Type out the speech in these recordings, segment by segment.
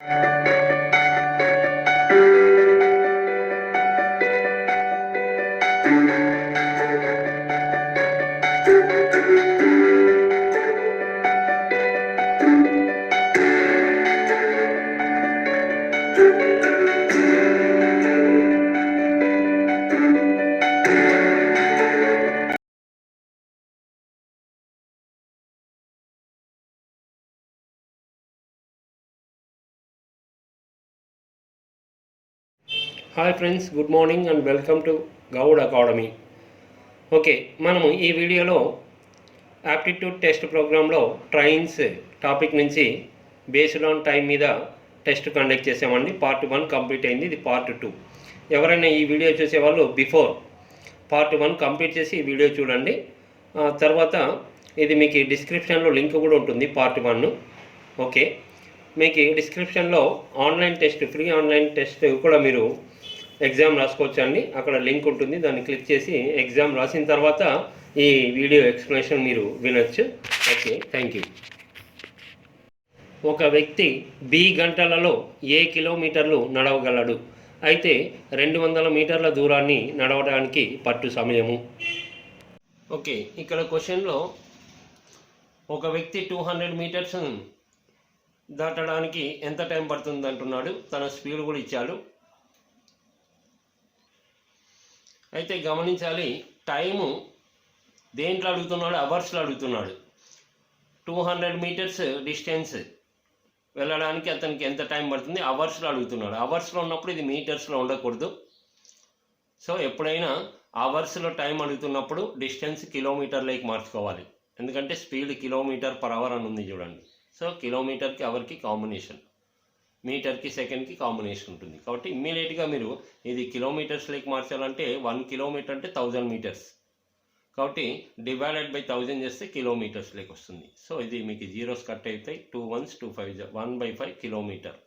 Hi friends, good morning and welcome to Goud academy. Okay, మనము ఈ వీడియోలో యాప్టిట్యూడ్ టెస్ట్ ప్రోగ్రాంలో ట్రైన్స్ టాపిక్ నుంచి బేస్డ్ ఆన్ టైం మీద టెస్ట్ కండక్ట్ చేసామండి. పార్ట్ 1 కంప్లీట్ అయింది, ఇది పార్ట్ 2. ఎవరైనా ఈ వీడియో చూసేవాళ్ళు బిఫోర్ పార్ట్ 1 కంప్లీట్ చేసి ఈ వీడియో చూడండి. తర్వాత ఇది మీకు డిస్క్రిప్షన్లో లింక్ కూడా ఉంటుంది పార్ట్ 1. ఓకే, మీకు డిస్క్రిప్షన్లో online test, free online test కూడా మీరు ఎగ్జామ్ రాసుకోవచ్చు అండి. అక్కడ లింక్ ఉంటుంది, దాన్ని క్లిక్ చేసి ఎగ్జామ్ రాసిన తర్వాత ఈ వీడియో ఎక్స్ప్లెనేషన్ మీరు వినొచ్చు. Okay, thank you. ఒక వ్యక్తి బి గంటలలో ఏ కిలోమీటర్లు నడవగలడు? అయితే 200 మీటర్ల దూరాన్ని నడవడానికి పట్టు సమయము. ఓకే, ఇక్కడ క్వశ్చన్లో ఒక వ్యక్తి 200 మీటర్స్ దాటడానికి ఎంత టైం పడుతుంది అంటున్నాడు. తన స్పీడ్ కూడా ఇచ్చాడు. అయితే గమనించాలి, టైము దేంట్లో అడుగుతున్నాడు? అవర్స్లో అడుగుతున్నాడు. 200 మీటర్స్ డిస్టెన్స్ వెళ్ళడానికి అతనికి ఎంత టైం పడుతుంది? అవర్స్లో అడుగుతున్నాడు. అవర్స్లో ఉన్నప్పుడు ఇది మీటర్స్లో ఉండకూడదు. సో ఎప్పుడైనా అవర్స్లో టైం అడుగుతున్నప్పుడు డిస్టెన్స్ కిలోమీటర్లోకి మార్చుకోవాలి. ఎందుకంటే స్పీడ్ km/h అని ఉంది చూడండి. సో కిలోమీటర్కి అవర్కి కాంబినేషన్, మీటర్కి సెకండ్కి కాంబినేషన్ ఉంటుంది. కాబట్టి ఇమ్మీడియట్గా మీరు ఇది కిలోమీటర్స్లోకి మార్చాలంటే 1 కిలోమీటర్ అంటే 1000 మీటర్స్. కాబట్టి డివైడెడ్ బై 1000 చేస్తే కిలోమీటర్స్లోకి వస్తుంది. సో ఇది మీకు జీరోస్ కట్ అవుతాయి. 2 1s 2 5s 1/5 kilometre.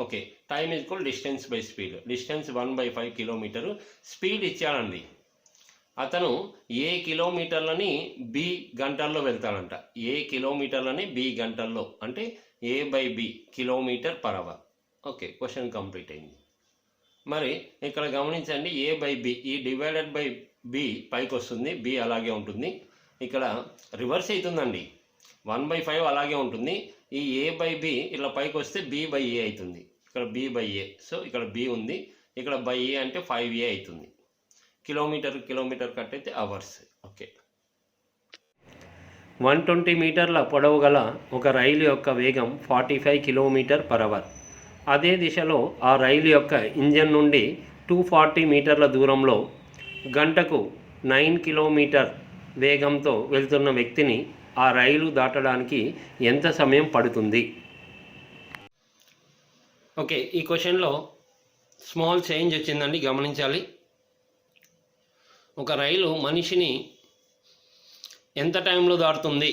Okay, time is equal distance by speed. Distance 1/5 kilometre. Speed ఇచ్చాడండి. అతను ఏ కిలోమీటర్లని బి గంటల్లో వెళ్తాడంట. ఏ కిలోమీటర్లని బి గంటల్లో అంటే A/B km/h. Okay, question complete అయింది. మరి ఇక్కడ గమనించండి, A/B ఈ డివైడెడ్ బై B పైకి వస్తుంది, B అలాగే ఉంటుంది. ఇక్కడ రివర్స్ అవుతుందండి, 1/5 అలాగే ఉంటుంది. ఈ A/B ఇలా పైకి వస్తే B/A అవుతుంది. ఇక్కడ B/A. సో ఇక్కడ B ఉంది, ఇక్కడ బై A అంటే 5A అవుతుంది. కిలోమీటర్ కట్ అయితే అవర్స్. ఓకే, 120 మీటర్ల పొడవు గల ఒక రైలు యొక్క వేగం 45 km/h. అదే దిశలో ఆ రైలు యొక్క ఇంజన్ నుండి 240 మీటర్ల దూరంలో గంటకు 9 కిలోమీటర్ వేగంతో వెళ్తున్న వ్యక్తిని ఆ రైలు దాటడానికి ఎంత సమయం పడుతుంది? ఓకే, ఈ క్వశ్చన్లో స్మాల్ చేంజ్ వచ్చిందండి, గమనించాలి. ఒక రైలు మనిషిని ఎంత టైంలో దాటుతుంది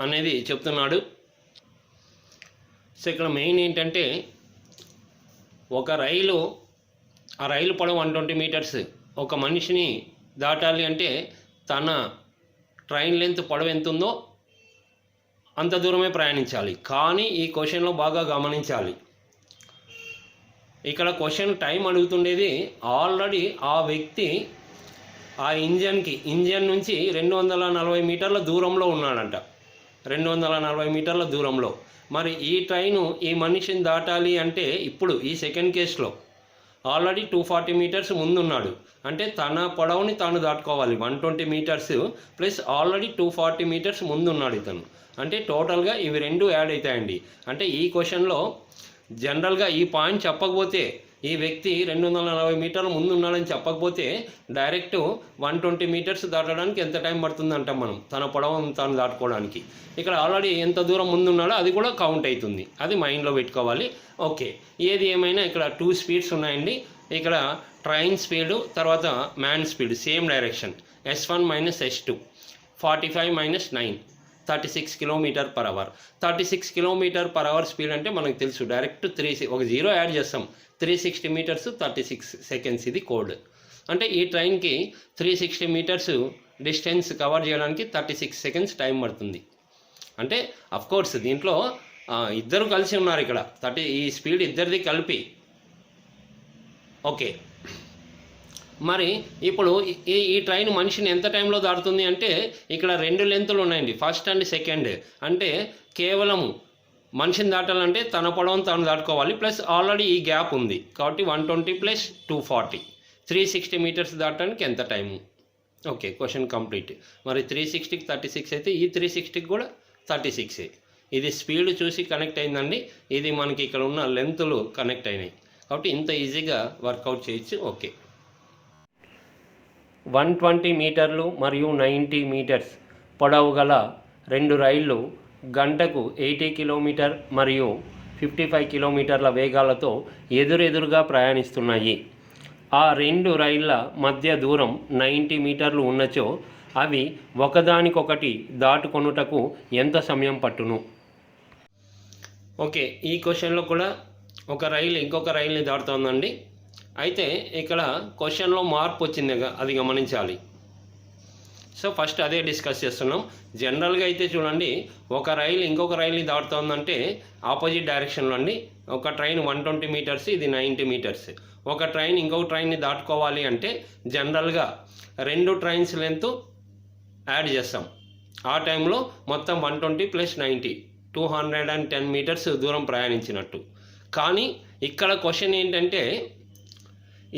అనేది చెప్తున్నాడు. సో ఇక్కడ మెయిన్ ఏంటంటే, ఒక రైలు, ఆ రైలు పొడవు 120 మీటర్స్. ఒక మనిషిని దాటాలి అంటే తన ట్రైన్ లెంత్ పొడవు ఎంత ఉందో అంత దూరమే ప్రయాణించాలి. కానీ ఈ క్వశ్చన్లో బాగా గమనించాలి, ఇక్కడ క్వశ్చన్ టైం అడుగుతుండేది ఆల్రెడీ ఆ వ్యక్తి ఆ ఇంజన్ నుంచి 240 మీటర్ల దూరంలో ఉన్నాడంట. 240 మీటర్ల దూరంలో. మరి ఈ ట్రైను ఈ మనిషిని దాటాలి అంటే ఇప్పుడు ఈ సెకండ్ కేసులో ఆల్రెడీ 240 మీటర్స్ ముందున్నాడు. అంటే తన పొడవుని తాను దాటుకోవాలి. 120 మీటర్స్ ప్లస్ ఆల్రెడీ 240 మీటర్స్ ముందున్నాడు ఇతను. అంటే టోటల్గా ఇవి రెండు యాడ్ అవుతాయండి. అంటే ఈ క్వశ్చన్లో జనరల్గా ఈ పాయింట్ చెప్పకపోతే, ఈ వ్యక్తి 240 మీటర్ల ముందు ఉన్నాడని చెప్పకపోతే డైరెక్ట్ 120 మీటర్స్ దాటడానికి ఎంత టైం పడుతుంది అంటాం మనం, తన పొడవును తాను దాటుకోవడానికి. ఇక్కడ ఆల్రెడీ ఎంత దూరం ముందు ఉన్నాడో అది కూడా కౌంట్ అవుతుంది. అది మైండ్లో పెట్టుకోవాలి. ఓకే, ఏది ఏమైనా ఇక్కడ 2 స్పీడ్స్ ఉన్నాయండి. ఇక్కడ ట్రైన్ స్పీడు, తర్వాత man speed same direction. S1 - S2 45 - 9 36 km/h. 36 km/h speed అంటే మనకు తెలుసు, డైరెక్ట్ ఒక 0 యాడ్ చేస్తాం. 360 మీటర్స్ 36 సెకండ్స్ ఇది కోడ్. అంటే ఈ ట్రైన్కి 360 మీటర్స్ డిస్టెన్స్ కవర్ చేయడానికి 36 సెకండ్స్ టైం పడుతుంది. అంటే అఫ్కోర్స్ దీంట్లో ఇద్దరు కలిసి ఉన్నారు ఇక్కడ ఈ స్పీడ్ ఇద్దరిది కలిపి. ఓకే, మరి ఇప్పుడు ఈ ట్రైన్ మనిషిని ఎంత టైంలో దాటుతుంది అంటే ఇక్కడ 2 లెంతులు ఉన్నాయండి, ఫస్ట్ అండ్ సెకండ్. అంటే కేవలం మనిషిని దాటాలంటే తన పొడవును తాను దాటుకోవాలి, ప్లస్ ఆల్రెడీ ఈ గ్యాప్ ఉంది కాబట్టి 120 + 240 360 మీటర్స్ దాటడానికి ఎంత టైము? Okay, question complete. మరి 360కి 36 అయితే ఈ 360కి కూడా 36. ఇది స్పీడ్ చూసి కనెక్ట్ అయిందండి, ఇది మనకి ఇక్కడ ఉన్న లెంతులు కనెక్ట్ అయినాయి కాబట్టి ఇంత ఈజీగా వర్కౌట్ చేయొచ్చు. ఓకే, 120 మీటర్లు మరియు 90 మీటర్స్ పొడవు గల 2 రైళ్ళు గంటకు 80 కిలోమీటర్ మరియు 55 కిలోమీటర్ల వేగాలతో ఎదురెదురుగా ప్రయాణిస్తున్నాయి. ఆ 2 రైళ్ళ మధ్య దూరం 90 మీటర్లు ఉన్నచో అవి ఒకదానికొకటి దాటుకొనుటకు ఎంత సమయం పట్టును? ఓకే, ఈ క్వశ్చన్లో కూడా ఒక రైలు ఇంకొక రైలుని దాటుతుందండి. అయితే ఇక్కడ క్వశ్చన్లో మార్పు వచ్చింది, అది గమనించాలి. సో ఫస్ట్ అదే డిస్కస్ చేస్తున్నాం. జనరల్గా అయితే చూడండి, ఒక రైలు ఇంకొక రైలుని దాటుతుందంటే ఆపోజిట్ డైరెక్షన్లో అండి. ఒక ట్రైన్ 120 మీటర్స్, ఇది 90 మీటర్స్. ఒక ట్రైన్ ఇంకొక ట్రైన్ని దాటుకోవాలి అంటే జనరల్గా 2 ట్రైన్స్ లెంత్ యాడ్ చేస్తాం. ఆ టైంలో మొత్తం 120 + 90 210 మీటర్స్ దూరం ప్రయాణించినట్టు. కానీ ఇక్కడ క్వశ్చన్ ఏంటంటే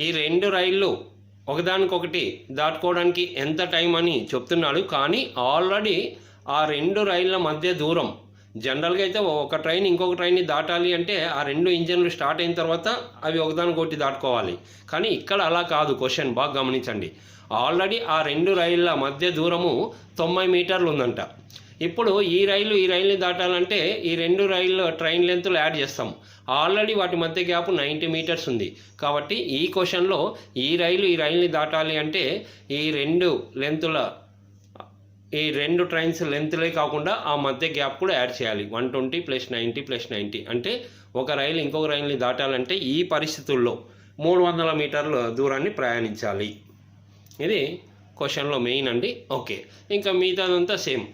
ఈ 2 రైళ్ళు ఒకదానికొకటి దాటుకోవడానికి ఎంత టైం అని చెప్తున్నాడు. కానీ ఆల్రెడీ ఆ 2 రైళ్ళ మధ్య దూరం జనరల్గా అయితే ఒక ట్రైన్ ఇంకొక ట్రైన్ని దాటాలి అంటే ఆ 2 ఇంజన్లు స్టార్ట్ అయిన తర్వాత అవి ఒకదానికొకటి దాటుకోవాలి. కానీ ఇక్కడ అలా కాదు. క్వశ్చన్ బాగా గమనించండి. ఆల్రెడీ ఆ 2 రైళ్ళ మధ్య దూరము 90 మీటర్లు ఉందంట. ఇప్పుడు ఈ రైలుని దాటాలంటే ఈ 2 రైళ్ళ ట్రైన్ లెంత్లు యాడ్ చేస్తాం. ఆల్రెడీ వాటి మధ్య గ్యాప్ 90 మీటర్స్ ఉంది. కాబట్టి ఈ క్వశ్చన్లో ఈ రైలుని దాటాలి అంటే ఈ 2 ట్రైన్స్ లెంత్లే కాకుండా ఆ మధ్య గ్యాప్ కూడా యాడ్ చేయాలి. 120 + 90 + 90 అంటే ఒక రైలు ఇంకొక రైలుని దాటాలంటే ఈ పరిస్థితుల్లో 300 మీటర్ల దూరాన్ని ప్రయాణించాలి. ఇది క్వశ్చన్లో మెయిన్ అండి. ఓకే, ఇంకా మిగతాదంతా సేమ్.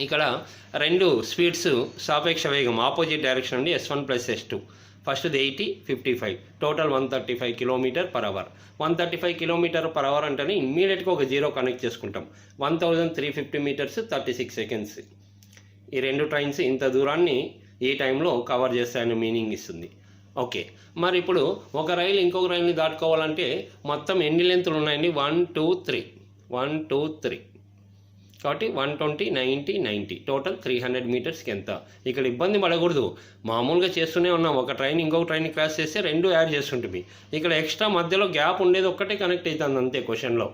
ఇక్కడ 2 స్పీడ్స్ సాపేక్ష వేగం ఆపోజిట్ డైరెక్షన్ అండి, S1 + S2. ఫస్ట్ది 80, 55, టోటల్ 135 km/h. 135 km/h అంటేనే ఇమ్మీడియట్గా ఒక 0 కనెక్ట్ చేసుకుంటాం. 1350 మీటర్స్ 36 సెకండ్స్. ఈ 2 ట్రైన్స్ ఇంత దూరాన్ని ఈ టైంలో కవర్ చేస్తాయని మీనింగ్ ఇస్తుంది. ఓకే, మరి ఇప్పుడు ఒక రైలు ఇంకొక రైలుని దాటుకోవాలంటే మొత్తం ఎన్ని లెంతులు ఉన్నాయండి? 1 2 3 కాబట్టి 120 90 90 టోటల్ 300 మీటర్స్కి ఎంత? ఇక్కడ ఇబ్బంది పడకూడదు, మామూలుగా చేస్తూనే ఉన్నాం. ఒక ట్రైన్ ఇంకొక ట్రైన్ క్రాస్ చేస్తే 2 యాడ్ చేస్తుంటుంది. ఇక్కడ ఎక్స్ట్రా మధ్యలో గ్యాప్ ఉండేది ఒక్కటే కనెక్ట్ అవుతుంది అంతే క్వశ్చన్లో.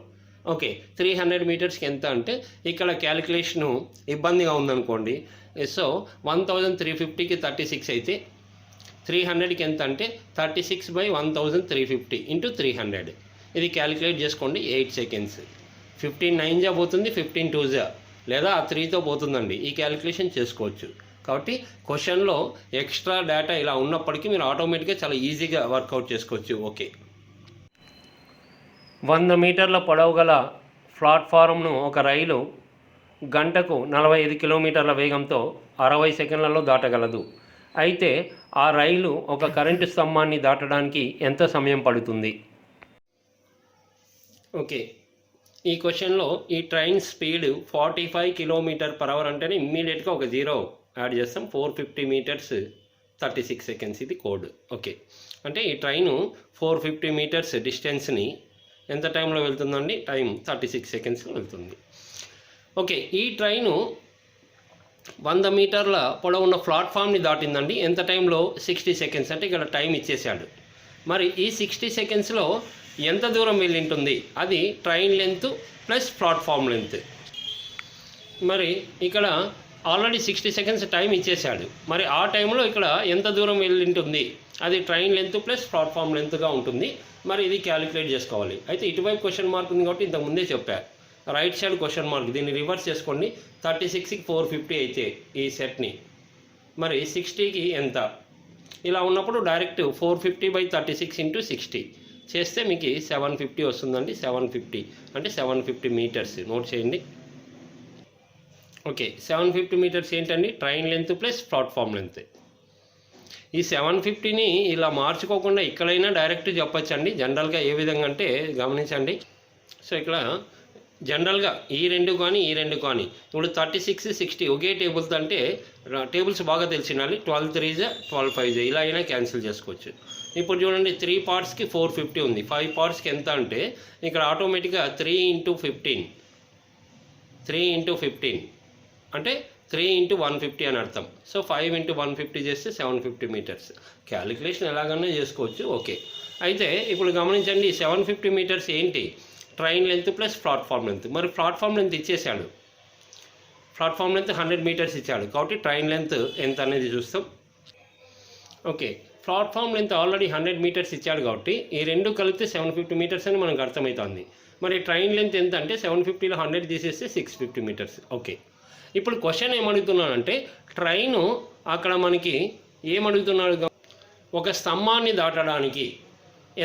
ఓకే, 300 మీటర్స్కి ఎంత అంటే ఇక్కడ క్యాలిక్యులేషను ఇబ్బందిగా ఉందనుకోండి. సో 1350కి 36 అయితే 300కి ఎంత అంటే 36/1350 × 300. ఇది క్యాలిక్యులేట్ చేసుకోండి. 8 సెకండ్స్. 15 9 పోతుంది, 15 2 లేదా 3తో పోతుందండి. ఈ క్యాలిక్యులేషన్ చేసుకోవచ్చు. కాబట్టి క్వశ్చన్లో ఎక్స్ట్రా డేటా ఇలా ఉన్నప్పటికీ మీరు ఆటోమేటిక్గా చాలా ఈజీగా వర్కౌట్ చేసుకోవచ్చు. ఓకే, 100 మీటర్ల పొడవు గల ప్లాట్ఫారంను ఒక రైలు గంటకు 45 కిలోమీటర్ల వేగంతో 60 సెకండ్లలో దాటగలదు. అయితే ఆ రైలు ఒక కరెంటు స్తంభాన్ని దాటడానికి ఎంత సమయం పడుతుంది? ఓకే, ఈ క్వశ్చన్లో ఈ ట్రైన్ స్పీడ్ 45 km/h అంటేనే ఇమ్మీడియట్గా ఒక 0 యాడ్ చేస్తాం. 450 మీటర్స్ 36 సెకండ్స్ ఇది కోడ్. ఓకే, అంటే ఈ ట్రైను 450 మీటర్స్ డిస్టెన్స్ని ఎంత టైంలో వెళ్తుందండి? టైం 36 సెకండ్స్లో వెళ్తుంది. ఓకే, ఈ ట్రైను 100 మీటర్ల పొడవున్న ప్లాట్ఫామ్ని దాటిందండి. ఎంత టైంలో? 60 సెకండ్స్. అంటే ఇక్కడ టైం ఇచ్చేసాడు. మరి ఈ 60 సెకండ్స్లో ఎంత దూరం వెళ్ళి ఉంటుంది? అది train length plus platform length. మరి ఇక్కడ ఆల్రెడీ 60 సెకండ్స్ టైం ఇచ్చేసాడు. మరి ఆ టైంలో ఇక్కడ ఎంత దూరం వెళ్ళి ఉంటుంది? అది ట్రైన్ లెంత్ ప్లస్ ప్లాట్ఫామ్ లెంత్గా ఉంటుంది. మరి ఇది క్యాలిక్యులేట్ చేసుకోవాలి. అయితే ఇటువైపు క్వశ్చన్ మార్క్ ఉంది కాబట్టి ఇంతకుముందే చెప్పా, రైట్ సైడ్ క్వశ్చన్ మార్క్. దీన్ని రివర్స్ చేసుకోండి. 36కి 450 అయితే ఈ సెట్ని, మరి 60కి ఎంత? ఇలా ఉన్నప్పుడు డైరెక్ట్ 450/36 × 60 చేస్తే మీకు 750 వస్తుందండి. 750 అంటే 750 మీటర్స్. నోట్ చేయండి. ఓకే, 750 మీటర్స్ ఏంటండి? Train length plus platform length. ఈ 750ని ఇలా మార్చుకోకుండా ఇక్కడైనా డైరెక్ట్ చెప్పచ్చండి. జనరల్గా ఏ విధంగా అంటే గమనించండి. సో ఇక్కడ జనరల్గా ఈ రెండు కానీ ఇప్పుడు 36, 60 ఒకే టేబుల్స్ అంటే టేబుల్స్ బాగా తెలిసినాలి. 12 3s 12 5s ఇలా అయినా క్యాన్సిల్ చేసుకోవచ్చు. ఇప్పుడు చూడండి 3 పార్ట్స్కి 450 ఉంది. 5 పార్ట్స్కి ఎంత అంటే ఇక్కడ ఆటోమేటిక్గా 3 × 15 అంటే 3 × 150 అని అర్థం. సో 5 × 150 చేస్తే 750 మీటర్స్. క్యాలిక్యులేషన్ ఎలాగైనా చేసుకోవచ్చు. ఓకే, అయితే ఇప్పుడు గమనించండి 750 మీటర్స్ ఏంటి? Train length plus platform length. మరి ప్లాట్ఫామ్ లెంత్ ఇచ్చేసాడు, ప్లాట్ఫామ్ లెంత్ 100 మీటర్స్ ఇచ్చాడు కాబట్టి ట్రైన్ లెంత్ ఎంత అనేది చూస్తాం. Okay, platform length already 100 metres ఇచ్చాడు కాబట్టి ఈ రెండు కలిపితే 750 మీటర్స్ అని మనకు అర్థమవుతుంది. మరి ట్రైన్ లెంత్ ఎంత అంటే 750లో 100 తీసేస్తే 650 మీటర్స్. ఓకే, ఇప్పుడు క్వశ్చన్ ఏమడుగుతున్నానంటే ట్రైను అక్కడ మనకి ఏమడుగుతున్నాడు? ఒక స్తంభాన్ని దాటడానికి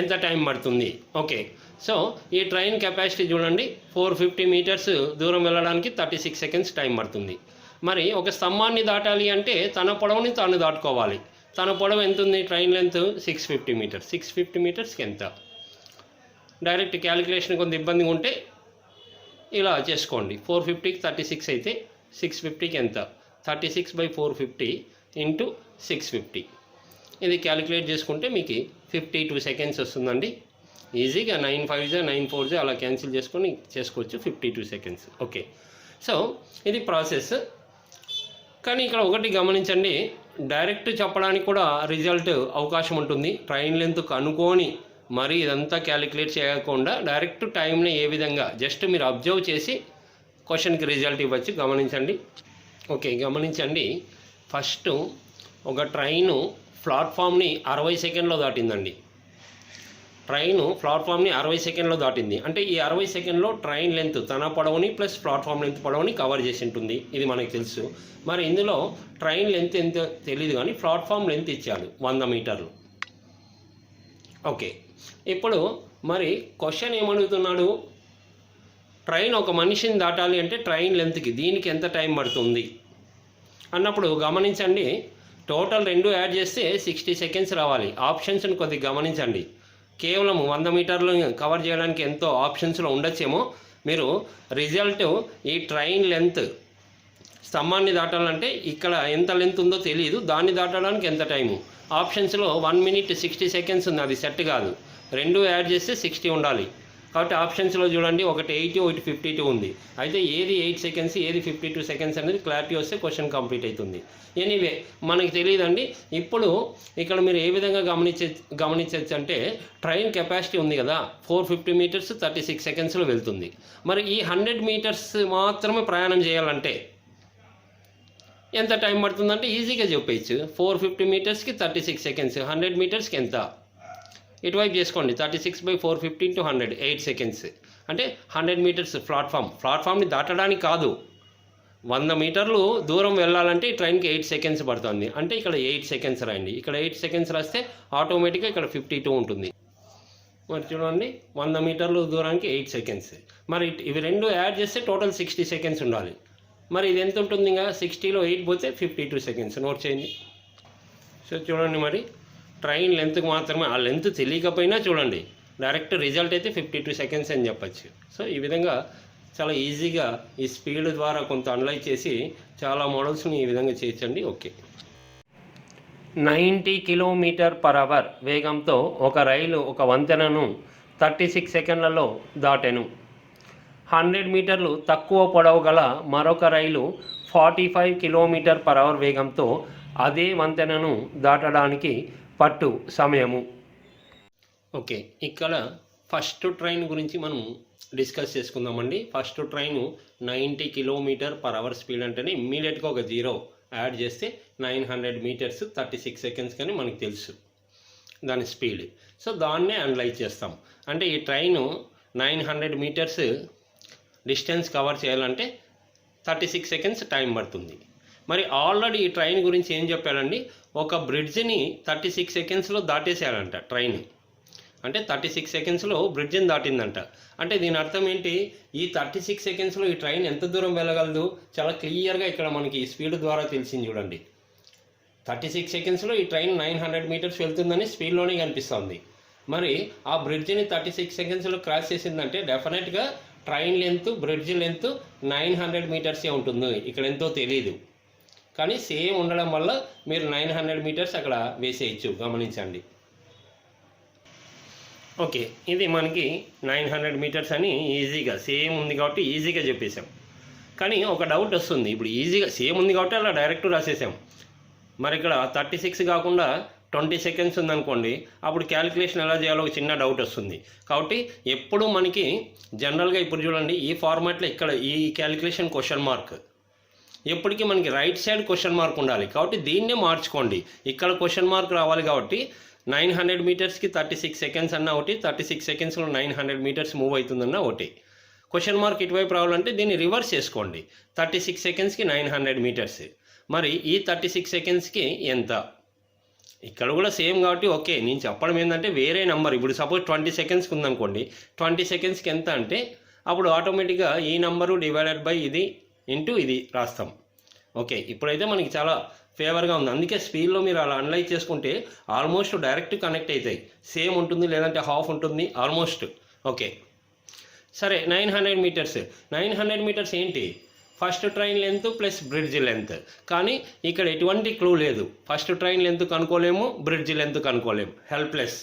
ఎంత టైం పడుతుంది? ఓకే, సో ఈ ట్రైన్ కెపాసిటీ చూడండి 450 మీటర్స్ దూరం వెళ్ళడానికి 36 సెకండ్స్ టైం పడుతుంది. మరి ఒక స్తంభాన్ని దాటాలి అంటే తన పొడవుని తాను దాటుకోవాలి. తన పొడవు ఎంత ఉంది? Train length 650 metres. 650 మీటర్స్కి ఎంత? డైరెక్ట్ క్యాలిక్యులేషన్ కొంత ఇబ్బందిగా ఉంటే ఇలా చేసుకోండి. 450కి 36 అయితే 650కి ఎంత? 36/450 × 650. ఇది క్యాలిక్యులేట్ చేసుకుంటే మీకు 52 సెకండ్స్ వస్తుందండి. ఈజీగా 9 5s 9 4s అలా క్యాన్సిల్ చేసుకొని చేసుకోవచ్చు. 52 సెకండ్స్. ఓకే, సో ఇది ప్రాసెస్. కానీ ఇక్కడ ఒకటి గమనించండి, డైరెక్ట్ చెప్పడానికి కూడా రిజల్ట్ అవకాశం ఉంటుంది. ట్రైన్ లెంత్ కనుక్కొని మరి ఇదంతా క్యాలిక్యులేట్ చేయకుండా డైరెక్ట్ టైంని ఏ విధంగా జస్ట్ మీరు అబ్జర్వ్ చేసి క్వశ్చన్కి రిజల్ట్ ఇవ్వచ్చు. గమనించండి. ఓకే, గమనించండి. ఫస్ట్ ఒక ట్రైను ప్లాట్ఫామ్ని 60 సెకండ్లో దాటిందండి. ట్రైను ప్లాట్ఫామ్ని 60 సెకండ్లో దాటింది అంటే ఈ 60 సెకండ్లో ట్రైన్ లెంత్ తన పొడవుని ప్లస్ ప్లాట్ఫామ్ లెంత్ పొడవుని కవర్ చేసి ఉంటుంది. ఇది మనకు తెలుసు. మరి ఇందులో ట్రైన్ లెంత్ ఎంత తెలియదు కానీ ప్లాట్ఫామ్ లెంత్ ఇచ్చాడు 100 మీటర్లు. ఓకే, ఇప్పుడు మరి క్వశ్చన్ ఏమడుగుతున్నాడు? ట్రైన్ ఒక మనిషిని దాటాలి అంటే ట్రైన్ లెంత్కి దీనికి ఎంత టైం పడుతుంది అన్నప్పుడు గమనించండి, టోటల్ రెండు యాడ్ చేస్తే 60 సెకండ్స్ రావాలి. ఆప్షన్స్ని కొద్దిగా గమనించండి. కేవలం 100 మీటర్లు కవర్ చేయడానికి ఎంతో ఆప్షన్స్లో ఉండొచ్చేమో. మీరు రిజల్ట్ ఈ ట్రైన్ లెంత్ స్తంభాన్ని దాటాలంటే ఇక్కడ ఎంత లెంత్ ఉందో తెలియదు, దాన్ని దాటడానికి ఎంత టైము ఆప్షన్స్లో 1 minute 60 seconds ఉంది. అది సెట్ కాదు, రెండు యాడ్ చేస్తే 60 ఉండాలి. కాబట్టి ఆప్షన్స్లో చూడండి, ఒకటి 80 ఒకటి 52 ఉంది. అయితే ఏది 8 seconds ఏది 52 seconds అనేది క్లారిటీ వస్తే క్వశ్చన్ కంప్లీట్ అవుతుంది. ఎనీవే మనకి తెలియదండి. ఇప్పుడు ఇక్కడ మీరు ఏ విధంగా గమనించవచ్చు అంటే ట్రైన్ కెపాసిటీ ఉంది కదా 450 meters 36 secondsలో వెళ్తుంది. మరి ఈ 100 meters మాత్రమే ప్రయాణం చేయాలంటే ఎంత టైం పడుతుందంటే ఈజీగా చెప్పేయచ్చు. 450 metersకి 36 seconds, 100 metersకి ఎంత ఇటువైపు చేసుకోండి. 36/450 × 100 8 seconds అంటే 100 meters ప్లాట్ఫామ్ని దాటడానికి కాదు, 100 మీటర్లు దూరం వెళ్ళాలంటే ఈ ట్రైన్కి 8 seconds పడుతుంది. అంటే ఇక్కడ 8 seconds రాయండి. ఇక్కడ 8 seconds రాస్తే ఆటోమేటిక్గా ఇక్కడ 52 ఉంటుంది. మరి చూడండి 100 మీటర్లు దూరానికి 8 seconds. మరి ఇవి రెండు యాడ్ చేస్తే టోటల్ 60 seconds ఉండాలి. మరి ఇది ఎంత ఉంటుంది? ఇంకా 60లో 8 పోతే 52 seconds. నోట్ చేయండి. సో చూడండి, మరి ట్రైన్ లెంత్కి మాత్రమే, ఆ లెంత్ తెలియకపోయినా చూడండి డైరెక్ట్ రిజల్ట్ అయితే 52 seconds అని చెప్పచ్చు. సో ఈ విధంగా చాలా ఈజీగా ఈ స్పీడ్ ద్వారా కొంత అనలైజ్ చేసి చాలా మోడల్స్ని ఈ విధంగా చేయొచ్చండి. ఓకే, 90 km/h వేగంతో ఒక రైలు ఒక వంతెనను 36 సెకండ్లలో దాటెను. 100 మీటర్లు తక్కువ పొడవు గల మరొక రైలు 45 km/h వేగంతో అదే వంతెనను దాటడానికి పట్టు సమయము. ఓకే, ఇక్కడ ఫస్ట్ ట్రైన్ గురించి మనం డిస్కస్ చేసుకుందామండి. ఫస్ట్ ట్రైన్ 90 km/h స్పీడ్ అంటేనే ఇమ్మీడియట్గా ఒక 0 యాడ్ చేస్తే 900 meters 36 seconds కానీ మనకు తెలుసు దాని స్పీడ్. సో దాన్నే అనలైజ్ చేస్తాం. అంటే ఈ ట్రైను 900 meters డిస్టెన్స్ కవర్ చేయాలంటే 36 seconds టైం పడుతుంది. మరి ఆల్రెడీ ఈ ట్రైన్ గురించి ఏం చెప్పాడండి, ఒక బ్రిడ్జ్ని 36 secondsలో దాటేసేయాలంట ట్రైన్. అంటే 36 సెకండ్స్లో బ్రిడ్జిని దాటిందంట. అంటే దీని అర్థం ఏంటి, ఈ 36 సెకండ్స్లో ఈ ట్రైన్ ఎంత దూరం వెళ్ళగలదు చాలా క్లియర్గా ఇక్కడ మనకి స్పీడ్ ద్వారా తెలిసింది చూడండి. 36 సెకండ్స్లో ఈ ట్రైన్ 900 మీటర్స్ వెళ్తుందని స్పీడ్లోనే కనిపిస్తుంది. మరి ఆ బ్రిడ్జిని 36 సెకండ్స్లో క్రాస్ చేసిందంటే డెఫినెట్గా ట్రైన్ లెంత్ బ్రిడ్జ్ లెంత్ 900 మీటర్సే ఉంటుంది. ఇక్కడ ఎంతో తెలియదు, కానీ సేమ్ ఉండడం వల్ల మీరు 900 మీటర్స్ అక్కడ వేసేయచ్చు, గమనించండి. ఓకే, ఇది మనకి 900 మీటర్స్ అని ఈజీగా సేమ్ ఉంది కాబట్టి ఈజీగా చెప్పేసాం. కానీ ఒక డౌట్ వస్తుంది, ఇప్పుడు ఈజీగా సేమ్ ఉంది కాబట్టి అలా డైరెక్ట్ రాసేసాం. మరి ఇక్కడ 36 కాకుండా 20 సెకండ్స్ ఉందనుకోండి, అప్పుడు క్యాలిక్యులేషన్ ఎలా చేయాలో ఒక చిన్న డౌట్ వస్తుంది. కాబట్టి ఎప్పుడు మనకి జనరల్గా ఇప్పుడు చూడండి ఈ ఫార్మాట్లో ఇక్కడ ఈ క్యాలిక్యులేషన్ క్వశ్చన్ మార్క్, ఎప్పటికీ మనకి రైట్ సైడ్ క్వశ్చన్ మార్క్ ఉండాలి. కాబట్టి దీన్నే మార్చుకోండి, ఇక్కడ క్వశ్చన్ మార్క్ రావాలి. కాబట్టి 900 మీటర్స్కి 36 సెకండ్స్ అన్న ఒకటి, 36 సెకండ్స్లో 900 మీటర్స్ మూవ్ అవుతుందన్న ఒకటి. క్వశ్చన్ మార్క్ ఇటువైపు రావాలంటే దీన్ని రివర్స్ చేసుకోండి, 36 సెకండ్స్కి 900 మీటర్స్. మరి ఈ 36 సెకండ్స్కి ఎంత? ఇక్కడ కూడా సేమ్ కాబట్టి ఓకే. నేను చెప్పడం ఏంటంటే వేరే నెంబర్, ఇప్పుడు సపోజ్ 20 సెకండ్స్కి ఉందనుకోండి, 20 సెకండ్స్కి ఎంత అంటే అప్పుడు ఆటోమేటిక్గా ఈ నెంబరు డివైడెడ్ బై ఇది ఇంటూ ఇది రాస్తాం. ఓకే, ఇప్పుడైతే మనకి చాలా ఫేవర్గా ఉంది. అందుకే స్పీడ్లో మీరు అలా అనలైజ్ చేసుకుంటే ఆల్మోస్ట్ డైరెక్ట్ కనెక్ట్ అవుతాయి. సేమ్ ఉంటుంది, లేదంటే హాఫ్ ఉంటుంది ఆల్మోస్ట్. ఓకే సరే, 900 మీటర్స్. 900 మీటర్స్ ఏంటి? First train length plus bridge length. కానీ ఇక్కడ ఎటువంటి క్లూ లేదు, ఫస్ట్ ట్రైన్ లెంత్ కనుక్కోలేము, బ్రిడ్జ్ లెంత్ కనుక్కోలేము, హెల్ప్లెస్.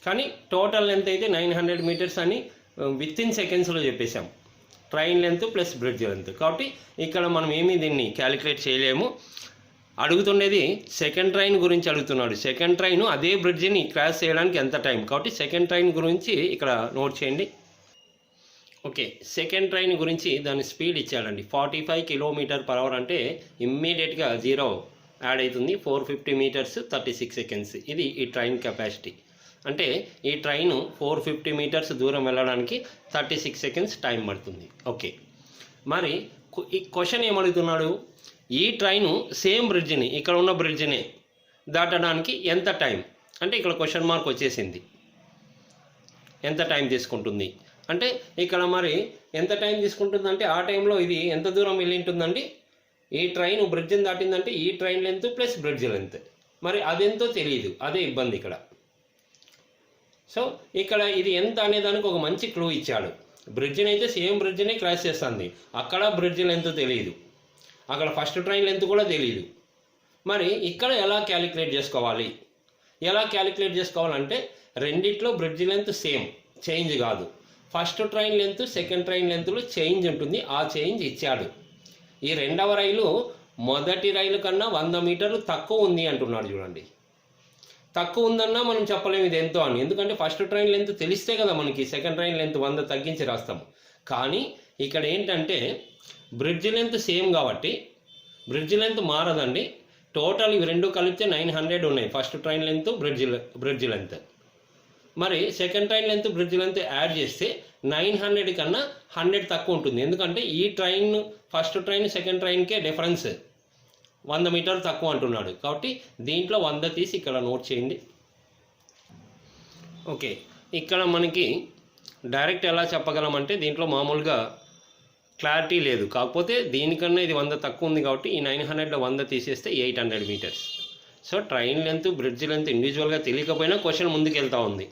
కానీ టోటల్ లెంత్ అయితే 900 మీటర్స్ అని విత్ ఇన్ సెకండ్స్లో చెప్పేశాం, train length plus bridge length. కాబట్టి ఇక్కడ మనం ఏమీ దీన్ని క్యాలిక్యులేట్ చేయలేము. అడుగుతుండేది సెకండ్ ట్రైన్ గురించి అడుగుతున్నాడు. సెకండ్ ట్రైన్ అదే బ్రిడ్జిని క్రాస్ చేయడానికి ఎంత టైం, కాబట్టి సెకండ్ ట్రైన్ గురించి ఇక్కడ నోట్ చేయండి. ఓకే, సెకండ్ ట్రైన్ గురించి దాని స్పీడ్ ఇచ్చాడండి 45 km/h. అంటే ఇమ్మీడియట్గా 0 యాడ్ అవుతుంది, 450 మీటర్స్ 36 సెకండ్స్. ఇది ఈ ట్రైన్ కెపాసిటీ. అంటే ఈ ట్రైన్ 450 మీటర్స్ దూరం వెళ్ళడానికి 36 సెకండ్స్ టైం పడుతుంది. ఓకే, మరి ఈ క్వశ్చన్ ఏమడుగుతున్నాడు, ఈ ట్రైను సేమ్ బ్రిడ్జిని, ఇక్కడ ఉన్న బ్రిడ్జిని దాటడానికి ఎంత టైం అంటే ఇక్కడ క్వశ్చన్ మార్క్ వచ్చేసింది, ఎంత టైం తీసుకుంటుంది అంటే ఇక్కడ మరి ఎంత టైం తీసుకుంటుందంటే ఆ టైంలో ఇది ఎంత దూరం వెళ్ళి ఉంటుందండి, ఈ ట్రైన్ బ్రిడ్జిని దాటిందంటే ఈ train length plus bridge length. మరి అదెంతో తెలియదు, అదే ఇబ్బంది ఇక్కడ. సో ఇక్కడ ఇది ఎంత అనేదానికి ఒక మంచి క్లూ ఇచ్చాడు. బ్రిడ్జిని అయితే సేమ్ బ్రిడ్జినే క్రాస్ చేస్తుంది, అక్కడ బ్రిడ్జ్ లెంత్ తెలియదు, అక్కడ ఫస్ట్ ట్రైన్ లెంత్ కూడా తెలియదు. మరి ఇక్కడ ఎలా క్యాలిక్యులేట్ చేసుకోవాలి? ఎలా క్యాలిక్యులేట్ చేసుకోవాలంటే రెండిట్లో బ్రిడ్జ్ లెంత్ సేమ్, చేంజ్ కాదు. First train length second train లెంత్లో చేంజ్ ఉంటుంది, ఆ చేంజ్ ఇచ్చాడు. ఈ రెండవ రైలు మొదటి రైలు కన్నా 100 మీటర్లు తక్కువ ఉంది అంటున్నాడు. చూడండి, తక్కువ ఉందన్నా మనం చెప్పలేము ఇది ఎంతో అని, ఎందుకంటే ఫస్ట్ ట్రైన్ లెంత్ తెలిస్తే కదా మనకి సెకండ్ ట్రైన్ లెంత్ 100 తగ్గించి రాస్తాము. కానీ ఇక్కడ ఏంటంటే బ్రిడ్జ్ లెంత్ సేమ్ కాబట్టి బ్రిడ్జ్ లెంత్ మారదండి. టోటల్ ఇవి రెండు కలిపితే 900 ఉన్నాయి, first train length bridge length. మరి second train length bridge length add చేస్తే 900 కన్నా 100 తక్కువ ఉంటుంది. ఎందుకంటే ఈ ట్రైన్ ఫస్ట్ ట్రైన్ సెకండ్ ట్రైన్కే డిఫరెన్స్ 100 మీటర్లు తక్కువ అంటున్నాడు. కాబట్టి దీంట్లో 100 తీసి ఇక్కడ నోట్ చేయండి. ఓకే, ఇక్కడ మనకి డైరెక్ట్ ఎలా చెప్పగలమంటే దీంట్లో మామూలుగా క్లారిటీ లేదు, కాకపోతే దీనికన్నా ఇది 100 తక్కువ ఉంది కాబట్టి ఈ 900లో 100 తీసేస్తే 800 metres. So train length bridge length ఇండివిజువల్గా తెలియకపోయినా క్వశ్చన్ ముందుకు వెళ్తూ ఉంది,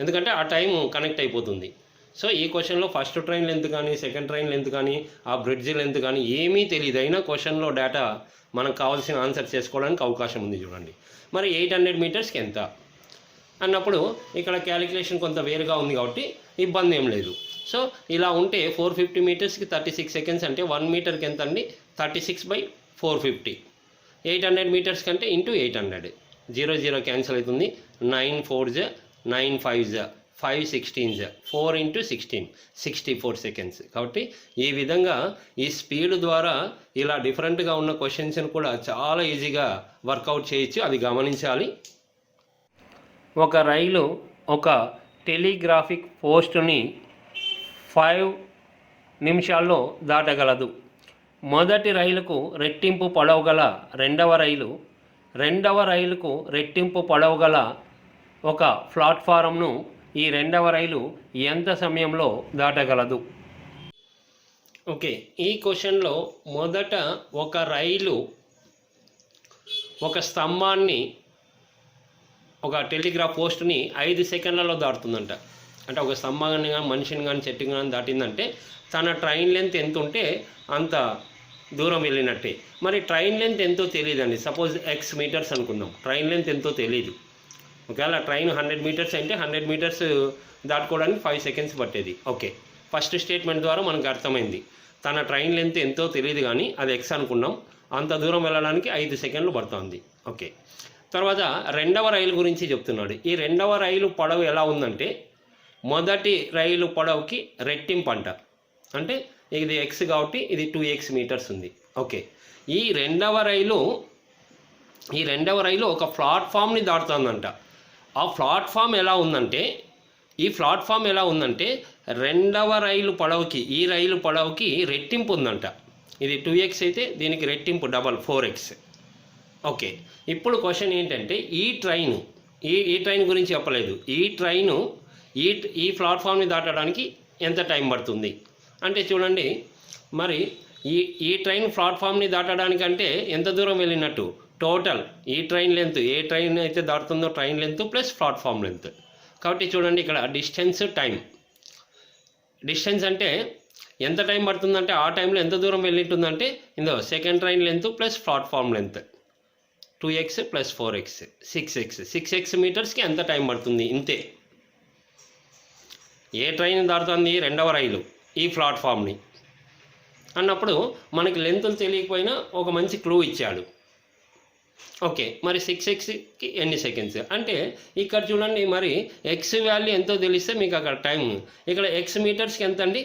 ఎందుకంటే ఆ టైం కనెక్ట్ అయిపోతుంది. సో ఈ క్వశ్చన్లో ఫస్ట్ ట్రైన్ లెంత్ కానీ సెకండ్ ట్రైన్ లెంత్ కానీ ఆ బ్రిడ్జ్ లెంత్ కానీ ఏమీ తెలియదు, అయినా క్వశ్చన్లో డేటా మనకు కావాల్సిన ఆన్సర్ చేసుకోవడానికి అవకాశం ఉంది. చూడండి, మరి 800 మీటర్స్కి ఎంత అన్నప్పుడు ఇక్కడ క్యాలిక్యులేషన్ కొంత వేరుగా ఉంది కాబట్టి ఇబ్బంది ఏం లేదు. సో ఇలా ఉంటే 450 మీటర్స్కి 36 సెకండ్స్ అంటే 1 మీటర్కి ఎంత అండి, 36/450. 800 మీటర్స్ కంటే ఇంటూ 800, 0 0 క్యాన్సిల్ అవుతుంది, 9 4 9 5 5 16 4 × 16 64 సెకండ్స్. కాబట్టి ఈ విధంగా ఈ స్పీడ్ ద్వారా ఇలా డిఫరెంట్గా ఉన్న క్వశ్చన్స్ని కూడా చాలా ఈజీగా వర్కౌట్ చేయొచ్చు, అది గమనించాలి. ఒక రైలు ఒక టెలిగ్రాఫిక్ పోస్టుని 5 నిమిషాల్లో దాటగలదు. మొదటి రైలుకు రెట్టింపు పొడవు గల రెండవ రైలుకు రెట్టింపు పొడవు గల ఒక ప్లాట్ఫారంను ఈ రెండవ రైలు ఎంత సమయంలో దాటగలదు? ఓకే, ఈ క్వశ్చన్లో మొదట ఒక రైలు ఒక స్తంభాన్ని, ఒక టెలిగ్రాఫ్ పోస్ట్ని 5 సెకండ్లలో దాటుతుందంట. అంటే ఒక స్తంభాన్ని కానీ మనిషిని కానీ చెట్టుని కానీ దాటిందంటే తన ట్రైన్ లెంత్ ఎంత ఉంటే అంత దూరం వెళ్ళినట్టే. మరి ట్రైన్ లెంత్ ఎంతో తెలియదండి. సపోజ్ ఎక్స్ మీటర్స్ అనుకుందాం, ట్రైన్ లెంత్ ఎంతో తెలియదు. ఒకవేళ ట్రైన్ 100 మీటర్స్ అంటే 100 మీటర్స్ దాటుకోవడానికి 5 సెకండ్స్ పట్టేది. ఓకే, ఫస్ట్ స్టేట్మెంట్ ద్వారా మనకు అర్థమైంది తన ట్రైన్ లెంత్ ఎంతో తెలియదు, కానీ అది ఎక్స్ అనుకున్నాం. అంత దూరం వెళ్ళడానికి 5 సెకండ్లు పడుతుంది. ఓకే, తర్వాత రెండవ రైలు గురించి చెప్తున్నాడు. ఈ రెండవ రైలు పొడవు ఎలా ఉందంటే మొదటి రైలు పొడవుకి రెట్టింపు అంట. అంటే ఇది ఎక్స్ కాబట్టి ఇది 2x మీటర్స్ ఉంది. ఓకే, ఈ రెండవ రైలు ఒక ప్లాట్ఫామ్ని దాటుతుందంట. ఆ ప్లాట్ఫామ్ ఎలా ఉందంటే రెండవ రైలు పొడవుకి, ఈ రైలు పొడవుకి రెట్టింపు ఉందంట. ఇది 2x అయితే దీనికి రెట్టింపు డబల్ 4x. ఓకే, ఇప్పుడు క్వశ్చన్ ఏంటంటే ఈ ట్రైన్ గురించి చెప్పలేదు. ఈ ట్రైను ఈ ప్లాట్ఫామ్ని దాటడానికి ఎంత టైం పడుతుంది అంటే చూడండి, మరి ఈ ట్రైన్ ప్లాట్ఫామ్ని దాటడానికంటే ఎంత దూరం వెళ్ళినట్టు టోటల్ ఈ ట్రైన్ లెంత్, ఏ ట్రైన్ అయితే దాటుతుందో train length plus platform length. కాబట్టి చూడండి ఇక్కడ డిస్టెన్స్ అంటే ఎంత టైం పడుతుందంటే ఆ టైంలో ఎంత దూరం వెళ్ళింటుందంటే ఇందో second train length plus platform length 2x plus 4x 6x మీటర్స్కి ఎంత టైం పడుతుంది ఇంతే. ఏ ట్రైన్ దాటుతుంది రెండవ రైలు ఈ ప్లాట్ఫామ్ని అన్నప్పుడు మనకి లెంత్లు తెలియకపోయినా ఒక మంచి క్లూ ఇచ్చాడు. ఓకే, మరి 6xకి ఎన్ని సెకండ్స్ అంటే ఇక్కడ చూడండి, మరి ఎక్స్ వాల్యూ ఎంతో తెలిస్తే మీకు అక్కడ టైం, ఇక్కడ ఎక్స్ మీటర్స్కి ఎంత అండి,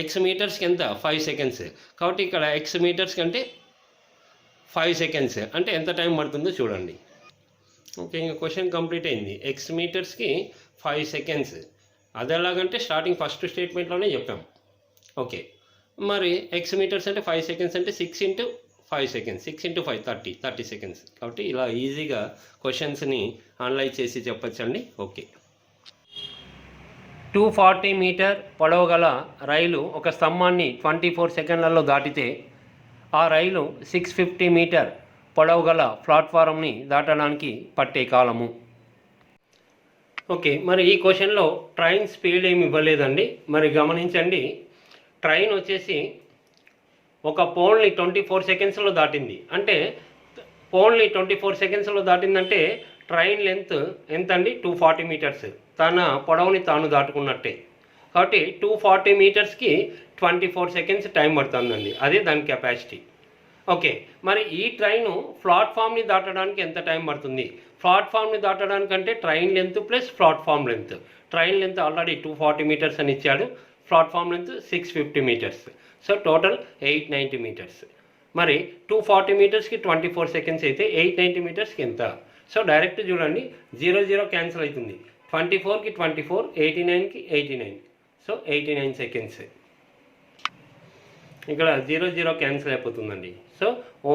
ఎక్స్ మీటర్స్కి ఎంత 5 సెకండ్స్. కాబట్టి ఇక్కడ ఎక్స్ మీటర్స్కి అంటే 5 సెకండ్స్ అంటే ఎంత టైం పడుతుందో చూడండి. ఓకే, ఇంకా క్వశ్చన్ కంప్లీట్ అయింది. ఎక్స్ మీటర్స్కి 5 సెకండ్స్ అది ఎలాగంటే స్టార్టింగ్ ఫస్ట్ స్టేట్మెంట్లోనే చెప్పాం. ఓకే, మరి ఎక్స్ మీటర్స్ అంటే 5 సెకండ్స్ అంటే 6 × 5 సెకండ్స్, 6 × 5 30 సెకండ్స్. కాబట్టి ఇలా ఈజీగా క్వశ్చన్స్ని అనలైజ్ చేసి చెప్పచ్చండి. ఓకే, 240 మీటర్ పొడవు గల రైలు ఒక స్తంభాన్ని 24 సెకండ్లలో దాటితే ఆ రైలు 650 మీటర్ పొడవు గల ప్లాట్ఫారంని దాటడానికి పట్టే కాలము. ఓకే, మరి ఈ క్వశ్చన్లో ట్రైన్ స్పీడ్ ఏమి ఇవ్వలేదండి. మరి గమనించండి, ట్రైన్ వచ్చేసి ఒక పోల్ని 24 సెకండ్స్లో దాటింది. అంటే పోల్ని 24 సెకండ్స్లో దాటిందంటే ట్రైన్ లెంత్ ఎంత అండి 240 మీటర్స్. తన పొడవుని తాను దాటుకున్నట్టే. కాబట్టి 240 మీటర్స్కి 24 సెకండ్స్ టైం పడుతుందండి. అదే దాని కెపాసిటీ. ఓకే, మరి ఈ ట్రైను ప్లాట్ఫామ్ని దాటడానికి ఎంత టైం పడుతుంది? ప్లాట్ఫామ్ని దాటడానికంటే train length plus platform length. Train length already 240 metres అని ఇచ్చాడు, platform length 650 metres. So total 890 metres. మరి 240 మీటర్స్కి 24 సెకండ్స్ అయితే 890 మీటర్స్కి ఎంత? సో డైరెక్ట్ చూడండి, 0 క్యాన్సిల్ అవుతుంది. 24కి 24, 89కి 89. So 89 seconds. ఇక్కడ 0 క్యాన్సిల్ అయిపోతుందండి. సో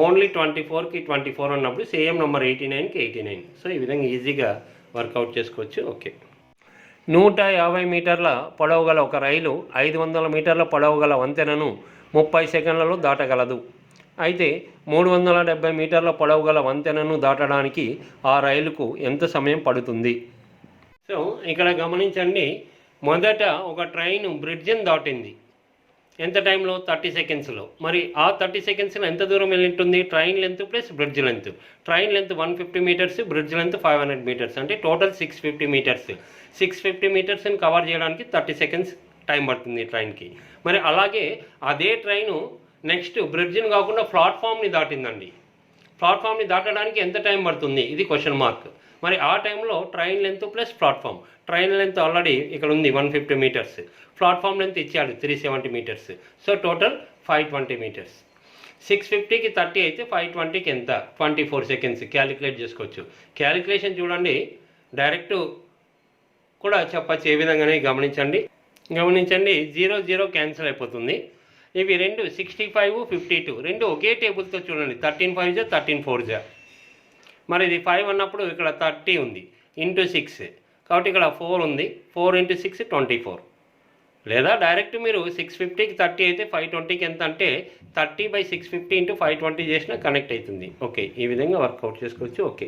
ఓన్లీ 24కి 24 అన్నప్పుడు సేమ్ నెంబర్ 89కి 89. సో ఈ విధంగా ఈజీగా వర్కౌట్ చేసుకోవచ్చు. ఓకే, 150 మీటర్ల పొడవు గల ఒక రైలు 500 మీటర్ల పొడవు గల వంతెనను 30 సెకండ్లలో దాటగలదు. అయితే 370 మీటర్ల పొడవు గల వంతెనను దాటడానికి ఆ రైలుకు ఎంత సమయం పడుతుంది? సో ఇక్కడ గమనించండి, మొదట ఒక ట్రైన్ బ్రిడ్జిని దాటింది. ఎంత టైంలో? 30 సెకండ్స్లో. మరి ఆ 30 సెకండ్స్లో ఎంత దూరం వెళ్ళింటుంది? Train length plus bridge length. Train length 150 metres, bridge length 500 metres. అంటే టోటల్ 650 మీటర్స్. 650 మీటర్స్ని కవర్ చేయడానికి 30 సెకండ్స్ టైం పడుతుంది ట్రైన్కి. మరి అలాగే అదే ట్రైను నెక్స్ట్ బ్రిడ్జిని కాకుండా ప్లాట్ఫామ్ని దాటిందండి. ప్లాట్ఫామ్ని దాటడానికి ఎంత టైం పడుతుంది? ఇది క్వశ్చన్ మార్క్. మరి ఆ టైంలో train length plus platform. Train length already ఇక్కడ ఉంది 150 మీటర్స్, ప్లాట్ఫామ్ లెంత్ ఇచ్చాడు 370 మీటర్స్. So total 520 metres. 650కి 30 అయితే 520కి ఎంత? 24 సెకండ్స్. క్యాలిక్యులేట్ చేసుకోవచ్చు. క్యాలిక్యులేషన్ చూడండి, డైరెక్ట్ కూడా చెప్పచ్చు. ఏ విధంగానే గమనించండి 0 క్యాన్సిల్ అయిపోతుంది. ఇవి రెండు 65, 52 రెండు ఒకే టేబుల్తో చూడండి. 13 5 13 4. మరి ఇది 5 అన్నప్పుడు ఇక్కడ 30 ఉంది. ఇంటూ 6, కాబట్టి ఇక్కడ 4 ఉంది. 4 × 6 24. లేదా డైరెక్ట్ మీరు 650కి 30 అయితే 520కి ఎంత అంటే 30/650 × 520 చేసినా కనెక్ట్ అవుతుంది. ఓకే, ఈ విధంగా వర్కౌట్ చేసుకోవచ్చు. ఓకే.